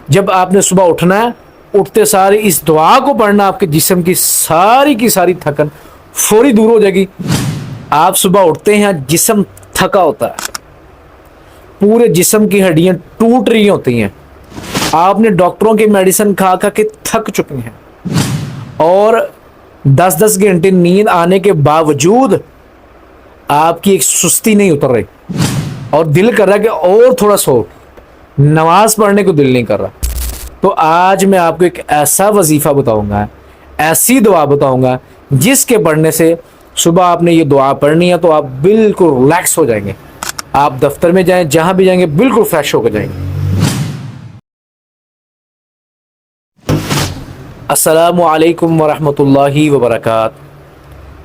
جب آپ نے صبح اٹھنا ہے، اٹھتے ساری اس دعا کو پڑھنا، آپ کے جسم کی ساری تھکن فوری دور ہو جائے گی۔ آپ صبح اٹھتے ہیں، جسم تھکا ہوتا ہے، پورے جسم کی ہڈیاں ٹوٹ رہی ہوتی ہیں، آپ نے ڈاکٹروں کی میڈیسن کھا کھا کے تھک چکے ہیں، اور 10 گھنٹے نیند آنے کے باوجود آپ کی ایک سستی نہیں اتر رہی، اور دل کر رہا ہے کہ اور تھوڑا سو، نماز پڑھنے کو دل نہیں کر رہا۔ تو آج میں آپ کو ایک ایسا وظیفہ بتاؤں گا، ایسی دعا بتاؤں گا جس کے پڑھنے سے صبح آپ نے یہ دعا پڑھنی ہے تو آپ بالکل ریلیکس ہو جائیں گے، آپ دفتر میں جائیں، جہاں بھی جائیں گے بالکل فریش ہو کے جائیں گے۔ السلام علیکم ورحمۃ اللہ وبرکاتہ۔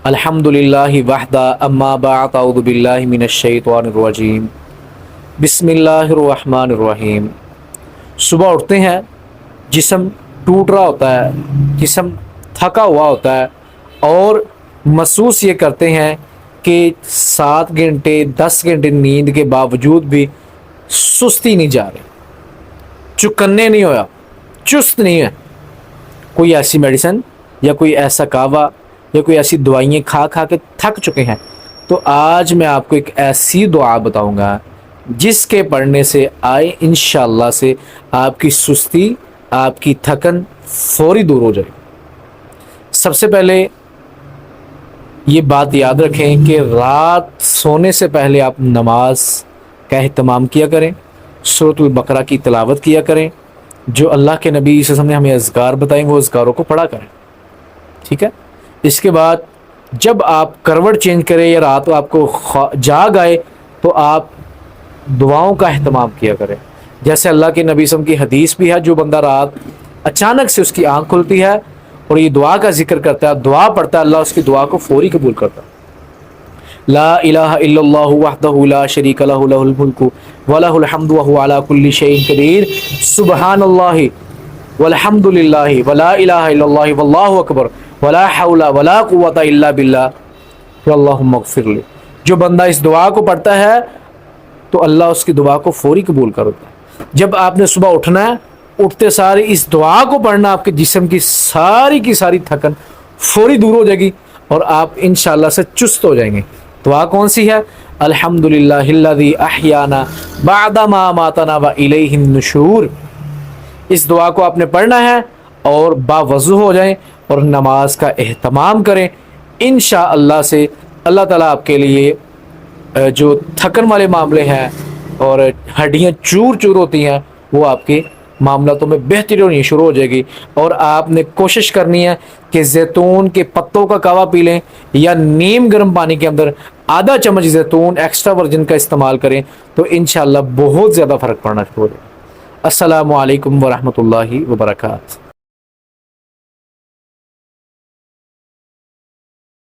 الحمد للہ وحدہ، اما بعد، اعوذ باللہ من الشیطان الرجیم، بسم اللہ الرحمن الرحیم۔ صبح اٹھتے ہیں، جسم ٹوٹ رہا ہوتا ہے، جسم تھکا ہوا ہوتا ہے، اور محسوس یہ کرتے ہیں کہ 7 گھنٹے 10 گھنٹے نیند کے باوجود بھی سستی نہیں جا رہی، چکنے نہیں ہویا، چست نہیں ہے۔ کوئی ایسی میڈیسن یا کوئی ایسا کعوہ یا کوئی ایسی دوائیں کھا کھا کے تھک چکے ہیں، تو آج میں آپ کو ایک ایسی دعا بتاؤں گا جس کے پڑھنے سے آئے انشاءاللہ سے آپ کی سستی، آپ کی تھکن فوری دور ہو جائے۔ سب سے پہلے یہ بات یاد رکھیں کہ رات سونے سے پہلے آپ نماز کا اہتمام کیا کریں، سورۃ البقرہ کی تلاوت کیا کریں، جو اللہ کے نبی صلی اللہ علیہ وسلم نے ہمیں اذکار بتائیں وہ اذکاروں کو پڑھا کریں، ٹھیک ہے۔ اس کے بعد جب آپ کروٹ چینج کریں یا رات آپ کو جاگ آئے تو آپ دعاؤں کا اہتمام کیا کریں، جیسے اللہ کے نبی صلی اللہ علیہ وسلم کی حدیث بھی ہے، جو بندہ رات اچانک سے اس کی آنکھ کھلتی ہے اور یہ دعا کا ذکر کرتا ہے، دعا پڑھتا ہے، اللہ اس کی دعا کو فوری قبول کرتا ہے۔ لا الہ الا اللہ وحدہ لا شریک لہ، لہ الملک ولہ الحمد وہو علی کل شیء قدیر، سبحان اللہ والحمد للہ ولا الہ الا اللہ واللہ اکبر ولا حول ولا قوۃ الا باللہ اللہم اغفر لی۔ جو بندہ اس دعا کو پڑھتا ہے تو اللہ اس کی دعا کو فوری قبول کرتا ہے۔ جب آپ نے صبح اٹھنا ہے، اٹھتے ساری اس دعا کو پڑھنا، آپ کے جسم کی ساری تھکن فوری دور ہو جائے گی اور آپ انشاءاللہ سے چست ہو جائیں گے۔ دعا کون سی ہے؟ الحمدللہ الذی احیانا بعد ما اماتنا والیہ النشور۔ اس دعا کو آپ نے پڑھنا ہے اور باوضو ہو جائیں اور نماز کا اہتمام کریں، انشاءاللہ سے اللہ تعالیٰ آپ کے لیے جو تھکن والے معاملے ہیں اور ہڈیاں چور چور ہوتی ہیں وہ آپ کے معاملاتوں میں بہتری ہونی شروع ہو جائے گی۔ اور آپ نے کوشش کرنی ہے کہ زیتون کے پتوں کا کعوہ پی لیں یا نیم گرم پانی کے اندر آدھا چمچ زیتون ایکسٹرا ورجن کا استعمال کریں تو انشاءاللہ بہت زیادہ فرق پڑنا شروع ہو جائے گا۔ السلام علیکم ورحمۃ اللہ وبرکاتہ۔